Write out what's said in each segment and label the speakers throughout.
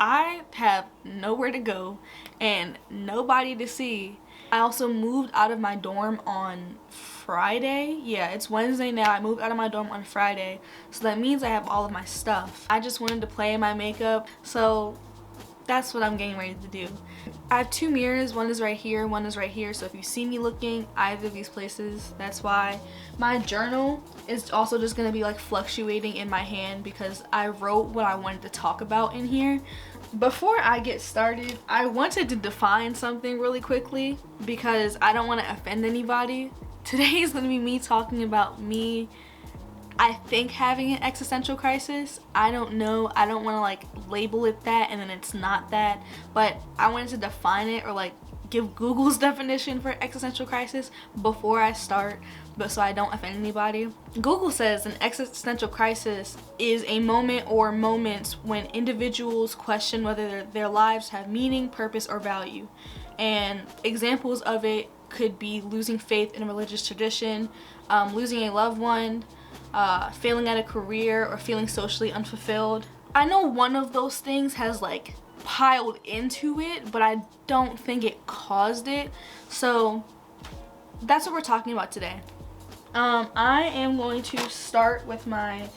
Speaker 1: I have nowhere to go and nobody to see. I also moved out of my dorm on Friday. Yeah, it's Wednesday now. I moved out of my dorm on Friday, so that means I have all of my stuff. I just wanted to play in my makeup, so that's what I'm getting ready to do. I have two mirrors. One is right here, one is right here, so if you see me looking either of these places, that's why. My journal is also just gonna be like fluctuating in my hand because I wrote what I wanted to talk about in here. Before I get started, I wanted to define something really quickly because I don't want to offend anybody. Today is going to be me talking about me, I think, having an existential crisis. I don't know. I don't want to like label it that and then it's not that. But I wanted to define it or like give Google's definition for existential crisis before I start, but so I don't offend anybody. Google says an existential crisis is a moment or moments when individuals question whether their lives have meaning, purpose, or value. And examples of it could be losing faith in a religious tradition, losing a loved one, failing at a career, or feeling socially unfulfilled. I know one of those things has like piled into it, but I don't think it caused it. So that's what we're talking about today. I am going to start with my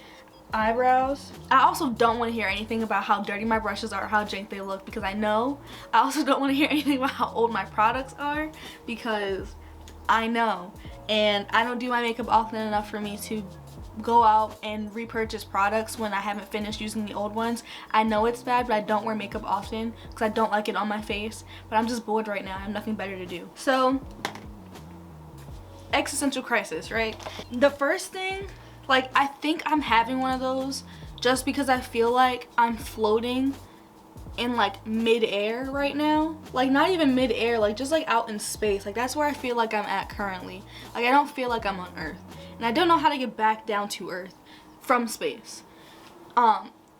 Speaker 1: eyebrows. I also don't want to hear anything about how dirty my brushes are or how jank they look because I know. I also don't want to hear anything about how old my products are because I know. And I don't do my makeup often enough for me to go out and repurchase products when I haven't finished using the old ones. I know it's bad, but I don't wear makeup often because I don't like it on my face. But I'm just bored right now. I have nothing better to do. So, existential crisis, right? The first thing, like, I think I'm having one of those just because I feel like I'm floating in like mid-air right now. Like not even mid-air, like just like out in space. Like that's where I feel like I'm at currently. Like I don't feel like I'm on Earth. And I don't know how to get back down to Earth from space.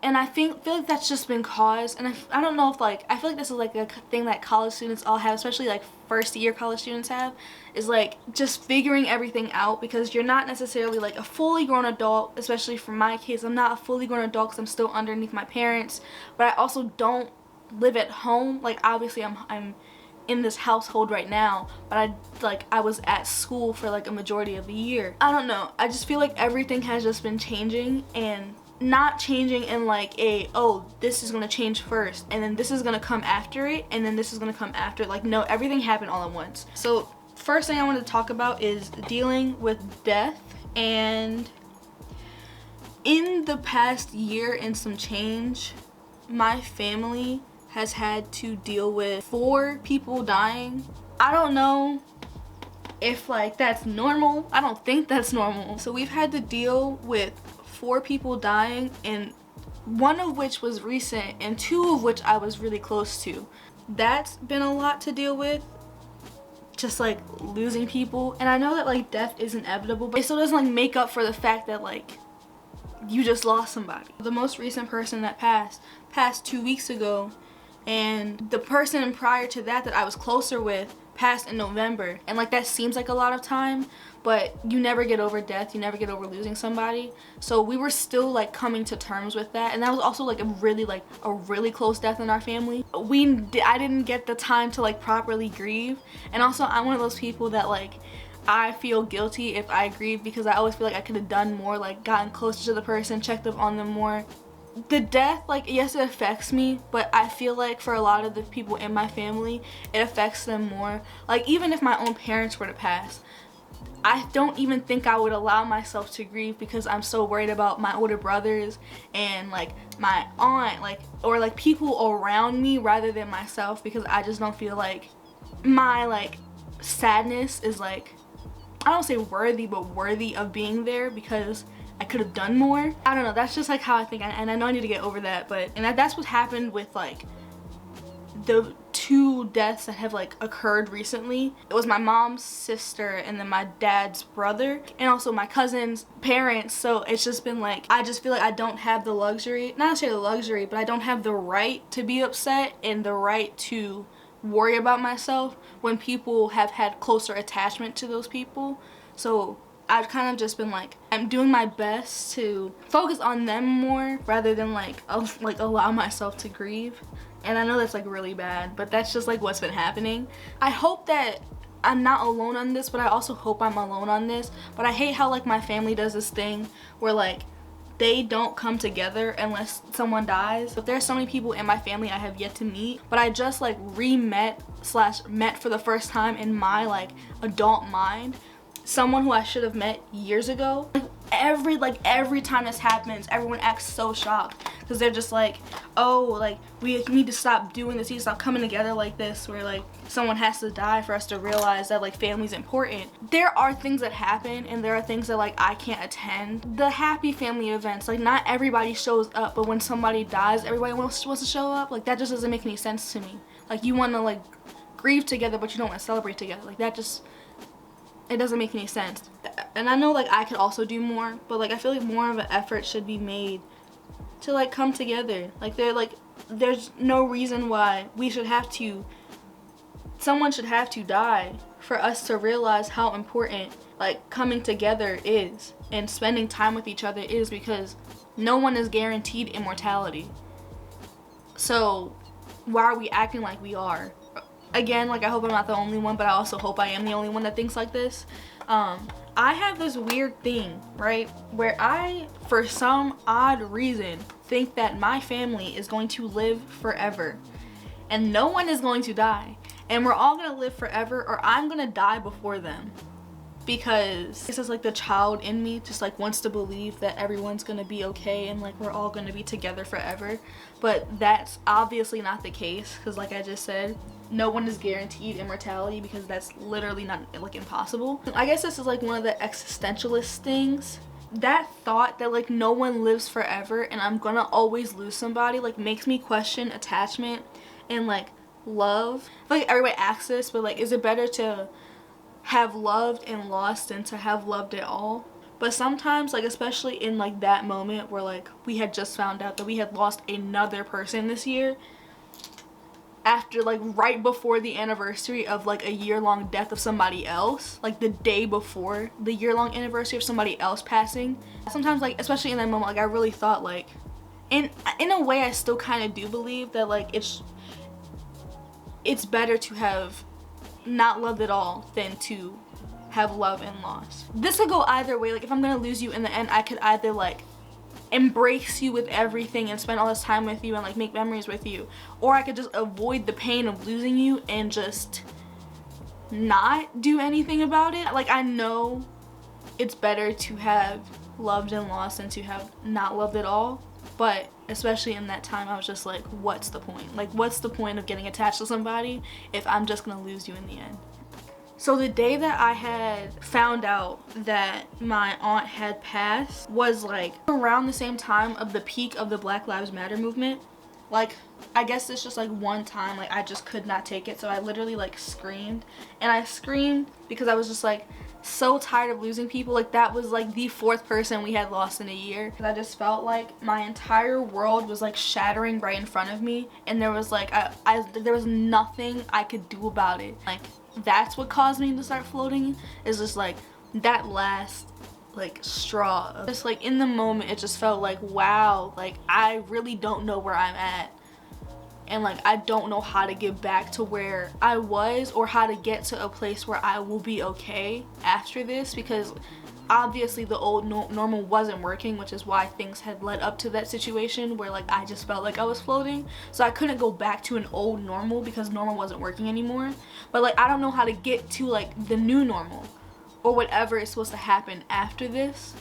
Speaker 1: And I feel like that's just been caused, and I don't know if like, I feel like this is like a thing that college students all have, especially like first year college students have, is like just figuring everything out because you're not necessarily like a fully grown adult, especially for my case. I'm not a fully grown adult because I'm still underneath my parents, but I also don't live at home. Like obviously I'm in this household right now, but I was at school for like a majority of the year. I don't know, I just feel like everything has just been changing, and not changing in like a, oh, this is gonna change first and then this is gonna come after it and then this is gonna come after. Like no, everything happened all at once. So first thing I want to talk about is dealing with death. And in the past year and some change, my family has had to deal with 4 people dying. I don't know if like that's normal. I don't think that's normal. So we've had to deal with 4 people dying, and one of which was recent and 2 of which I was really close to. That's been a lot to deal with, just like losing people. And I know that like death is inevitable, but it still doesn't like make up for the fact that like you just lost somebody. The most recent person that passed 2 weeks ago, and the person prior to that I was closer with passed in November. And like that seems like a lot of time, but you never get over death, you never get over losing somebody. So we were still like coming to terms with that, and that was also like a really close death in our family. I didn't get the time to like properly grieve, and also I'm one of those people that like I feel guilty if I grieve because I always feel like I could have done more, like gotten closer to the person, checked up on them more. The death, like, yes, it affects me, but I feel like for a lot of the people in my family, it affects them more. Like, even if my own parents were to pass, I don't even think I would allow myself to grieve because I'm so worried about my older brothers and like my aunt, like, or like people around me rather than myself, because I just don't feel like my like sadness is like, I don't say worthy, but worthy of being there because I could have done more. I don't know, that's just like how I think, and I know I need to get over that. But that's what happened with like the 2 deaths that have like occurred recently. It was my mom's sister and then my dad's brother and also my cousin's parents. So it's just been like, I just feel like I don't have the luxury, not necessarily the luxury, but I don't have the right to be upset and the right to worry about myself when people have had closer attachment to those people. So I've kind of just been like, I'm doing my best to focus on them more rather than like allow myself to grieve. And I know that's like really bad, but that's just like what's been happening. I hope that I'm not alone on this, but I also hope I'm alone on this. But I hate how like my family does this thing where like they don't come together unless someone dies. But there's so many people in my family I have yet to meet, but I just like met for the first time in my like adult mind someone who I should have met years ago. Every time this happens, everyone acts so shocked because they're just like, oh, like we need to stop doing this, we need to stop coming together like this, where like someone has to die for us to realize that like family's important. There are things that happen and there are things that like I can't attend. The happy family events, like not everybody shows up, but when somebody dies, everybody wants to show up. Like that just doesn't make any sense to me. Like you want to like grieve together, but you don't want to celebrate together. Like that just, it doesn't make any sense. And I know like I could also do more, but like I feel like more of an effort should be made to like come together. Like there's no reason why someone should have to die for us to realize how important like coming together is and spending time with each other is, because no one is guaranteed immortality. So why are we acting like we are? Again, like I hope I'm not the only one, but I also hope I am the only one that thinks like this. I have this weird thing, right, where I, for some odd reason, think that my family is going to live forever and no one is going to die, and we're all gonna live forever, or I'm gonna die before them, because this is like the child in me just like wants to believe that everyone's gonna be okay and like we're all gonna be together forever. But that's obviously not the case, because like I just said, no one is guaranteed immortality, because that's literally not like impossible. I guess this is like one of the existentialist things. That thought that like no one lives forever and I'm gonna always lose somebody like makes me question attachment and like love. I feel like everybody asks this, but like is it better to have loved and lost than to have loved at all? But sometimes, like especially in like that moment where like we had just found out that we had lost another person this year, after like right before the anniversary of like a year-long death of somebody else, like the day before the year-long anniversary of somebody else passing, sometimes like especially in that moment, like I really thought like, in a way I still kind of do believe that like it's better to have not loved at all than to have love and loss. This could go either way. Like if I'm gonna lose you in the end, I could either like embrace you with everything and spend all this time with you and like make memories with you, or I could just avoid the pain of losing you and just not do anything about it. Like I know it's better to have loved and lost than to have not loved at all, but especially in that time I was just like, what's the point? Like what's the point of getting attached to somebody if I'm just gonna lose you in the end? So the day that I had found out that my aunt had passed was like around the same time of the peak of the Black Lives Matter movement. Like I guess it's just like one time like I just could not take it, so I literally like screamed, and I screamed because I was just like so tired of losing people. Like that was like the 4th person we had lost in a year. I just felt like my entire world was like shattering right in front of me, and there was like there was nothing I could do about it. Like that's what caused me to start floating, is just like that last like straw. Just like in the moment it just felt like, wow, like I really don't know where I'm at, and like I don't know how to get back to where I was or how to get to a place where I will be okay after this, because obviously the old normal wasn't working, which is why things had led up to that situation where like I just felt like I was floating. So I couldn't go back to an old normal because normal wasn't working anymore. But like I don't know how to get to like the new normal or whatever is supposed to happen after this.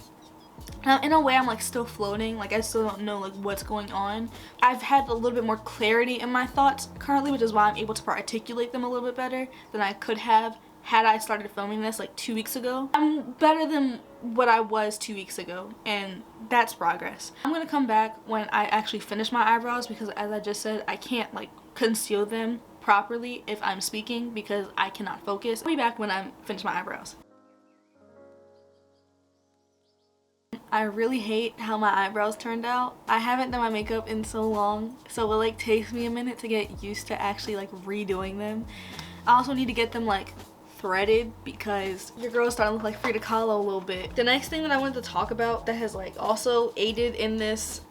Speaker 1: Now in a way I'm like still floating, like I still don't know like what's going on. I've had a little bit more clarity in my thoughts currently, which is why I'm able to articulate them a little bit better than I could have had I started filming this like 2 weeks ago. I'm better than what I was 2 weeks ago, and that's progress. I'm gonna come back when I actually finish my eyebrows, because as I just said, I can't like conceal them properly if I'm speaking because I cannot focus. I'll be back when I finish my eyebrows. I really hate how my eyebrows turned out. I haven't done my makeup in so long, so it like takes me a minute to get used to actually like redoing them. I also need to get them like threaded because your girl is starting to look like Frida Kahlo a little bit. The next thing that I wanted to talk about that has like also aided in this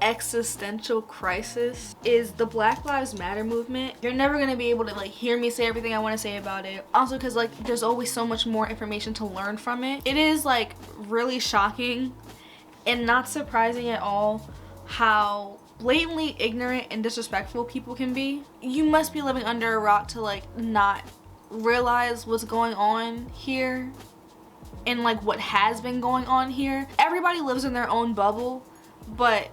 Speaker 1: existential crisis is the Black Lives Matter movement. You're never gonna be able to like hear me say everything I want to say about it, also because like there's always so much more information to learn from it. It is like really shocking and not surprising at all how blatantly ignorant and disrespectful people can be. You must be living under a rock to like not realize what's going on here and like what has been going on here. Everybody lives in their own bubble, but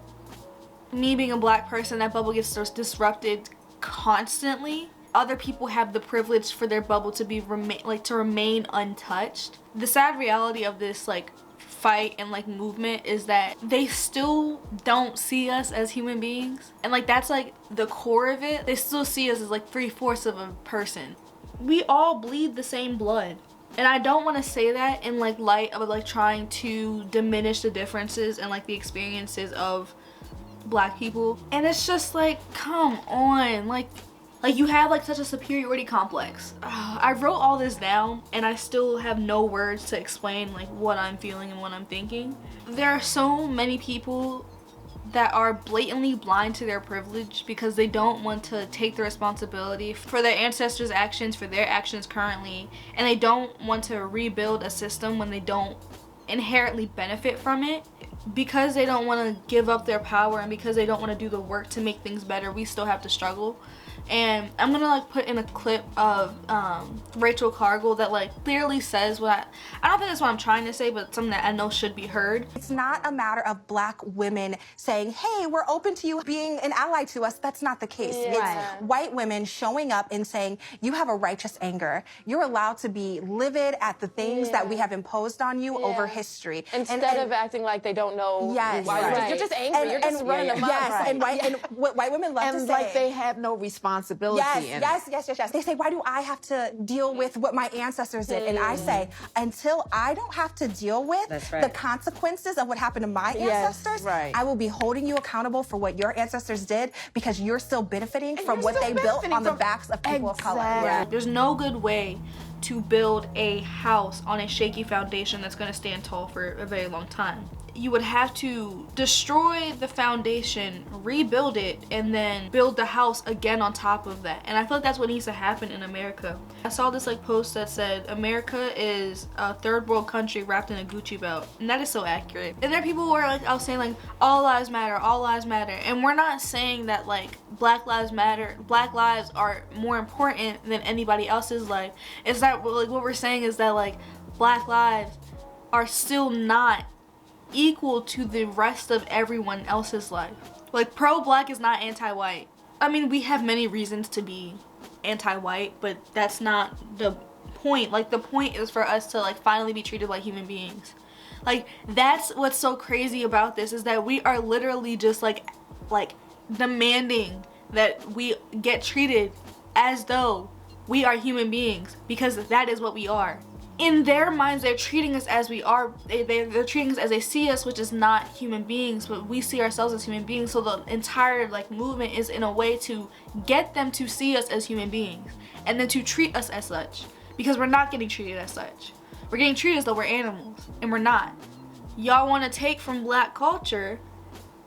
Speaker 1: me being a black person, that bubble gets disrupted constantly. Other people have the privilege for their bubble to be remain untouched. The sad reality of this like fight and like movement is that they still don't see us as human beings, and like that's like the core of it. They still see us as like 3/4 of a person. We all bleed the same blood. And I don't want to say that in like light of like trying to diminish the differences and like the experiences of black people. And it's just like, come on, like you have like such a superiority complex. I wrote all this down and I still have no words to explain like what I'm feeling and what I'm thinking. There are so many people that are blatantly blind to their privilege because they don't want to take the responsibility for their ancestors' actions, for their actions currently, and they don't want to rebuild a system when they don't inherently benefit from it. Because they don't want to give up their power and because they don't want to do the work to make things better, we still have to struggle. And I'm gonna like put in a clip of Rachel Cargle that like clearly says what I don't think that's what I'm trying to say, but something that I know should be heard.
Speaker 2: It's not a matter of black women saying, hey, we're open to you being an ally to us. That's not the case.
Speaker 3: Yeah.
Speaker 2: It's white women showing up and saying, you have a righteous anger. You're allowed to be livid at the things that we have imposed on you over history.
Speaker 3: Instead of acting like they don't know why.
Speaker 2: Right.
Speaker 3: You're just angry. You're just running amok.
Speaker 2: Yes, and what white women love to say.
Speaker 4: And like they have no responsibility in it.
Speaker 2: Yes. They say, why do I have to deal with what my ancestors did? And I say, until I don't have to deal with the consequences of what happened to my ancestors, I will be holding you accountable for what your ancestors did, because you're still benefiting from what they built on the backs of people of color.
Speaker 1: Yeah. There's no good way to build a house on a shaky foundation that's going to stand tall for a very long time. You would have to destroy the foundation, rebuild it, and then build the house again on top of that. And I feel like that's what needs to happen in America. I saw this like post that said America is a third world country wrapped in a Gucci belt, and that is so accurate. And there are people who are like, I was saying like all lives matter, and we're not saying that like black lives matter, black lives are more important than anybody else's life. It's that like what we're saying is that like black lives are still not equal to the rest of everyone else's life. Like pro-black is not anti-white. I mean, we have many reasons to be anti-white, but that's not the point. Like the point is for us to like finally be treated like human beings. Like that's what's so crazy about this, is that we are literally just like demanding that we get treated as though we are human beings, because that is what we are. In their minds, they're treating us as we are. They're treating us as they see us, which is not human beings, but we see ourselves as human beings. So the entire like movement is in a way to get them to see us as human beings and then to treat us as such, because we're not getting treated as such. We're getting treated as though we're animals, and we're not. Y'all want to take from black culture,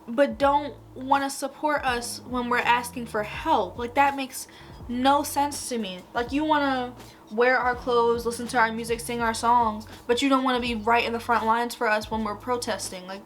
Speaker 1: but don't want to support us when we're asking for help. Like that makes no sense to me. Like you want to wear our clothes, listen to our music, sing our songs, but you don't want to be right in the front lines for us when we're protesting. Like,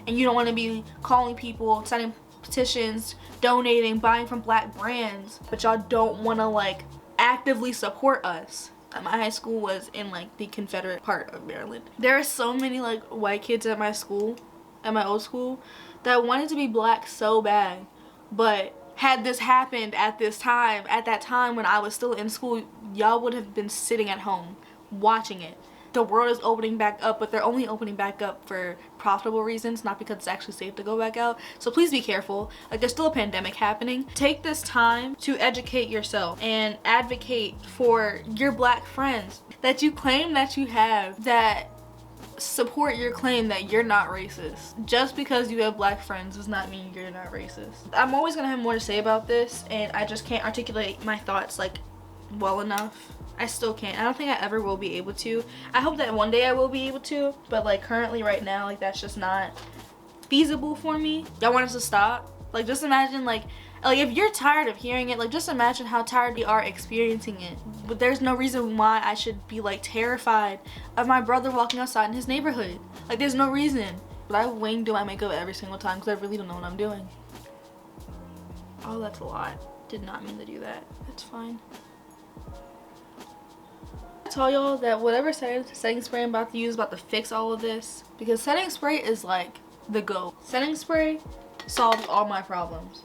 Speaker 1: and you don't want to be calling people, signing petitions, donating, buying from black brands, but y'all don't want to like actively support us. My high school was in like the Confederate part of Maryland. There are so many like white kids at my school, at my old school, that wanted to be black so bad, but had this happened at that time when I was still in school, y'all would have been sitting at home watching it. The world is opening back up, but they're only opening back up for profitable reasons, not because it's actually safe to go back out. So please be careful. Like, there's still a pandemic happening. Take this time to educate yourself and advocate for your black friends that you claim that you have, that support your claim that you're not racist. Just because you have black friends does not mean you're not racist. I'm always gonna have more to say about this, and I just can't articulate my thoughts like well enough. I still can't. I don't think I ever will be able to. I hope that one day I will be able to, but like currently right now, like that's just not feasible for me. Y'all want us to stop? Like, just imagine like if you're tired of hearing it, like just imagine how tired we are experiencing it. But there's no reason why I should be like terrified of my brother walking outside in his neighborhood. Like, there's no reason. But I wing do my makeup every single time because I really don't know what I'm doing. Oh, that's a lot. Did not mean to do that. It's fine. I tell y'all that whatever setting spray I'm about to use is about to fix all of this, because setting spray is like the go. Setting spray solves all my problems.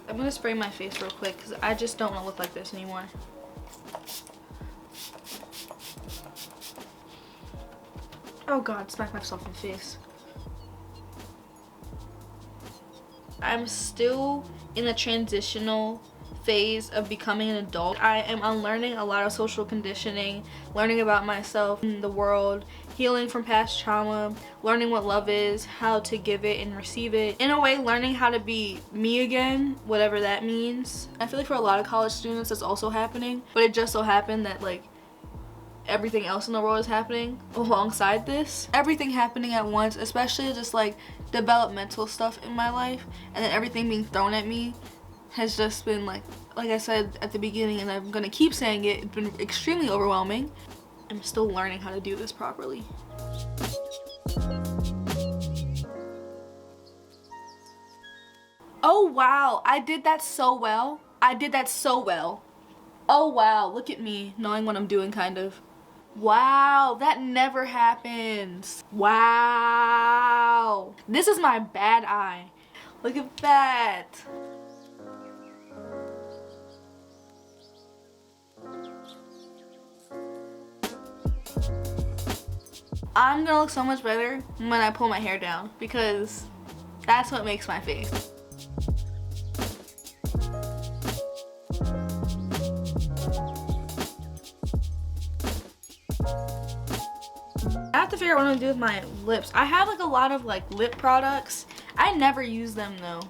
Speaker 1: I'm gonna spray my face real quick because I just don't want to look like this anymore. Oh god, smack myself in the face. I'm still in a transitional phase of becoming an adult. I am unlearning a lot of social conditioning, learning about myself and the world, healing from past trauma, learning what love is, how to give it and receive it. In a way, learning how to be me again, whatever that means. I feel like for a lot of college students that's also happening, but it just so happened that like everything else in the world is happening alongside this. Everything happening at once, especially just like developmental stuff in my life, and then everything being thrown at me has just been like I said at the beginning, and I'm gonna keep saying it, it's been extremely overwhelming. I'm still learning how to do this properly. Oh wow, I did that so well. I did that so well. Oh wow, look at me knowing what I'm doing, kind of. Wow, that never happens. Wow. This is my bad eye. Look at that. I'm gonna look so much better when I pull my hair down, because that's what makes my face. I have to figure out what I'm gonna do with my lips. I have like a lot of like lip products. I never use them though.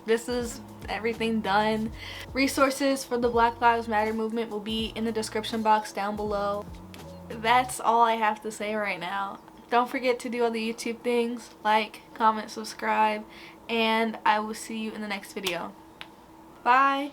Speaker 1: This is everything done. Resources for the Black Lives Matter movement will be in the description box down below. That's all I have to say right now. Don't forget to do all the YouTube things, like, comment, subscribe, and I will see you in the next video. Bye!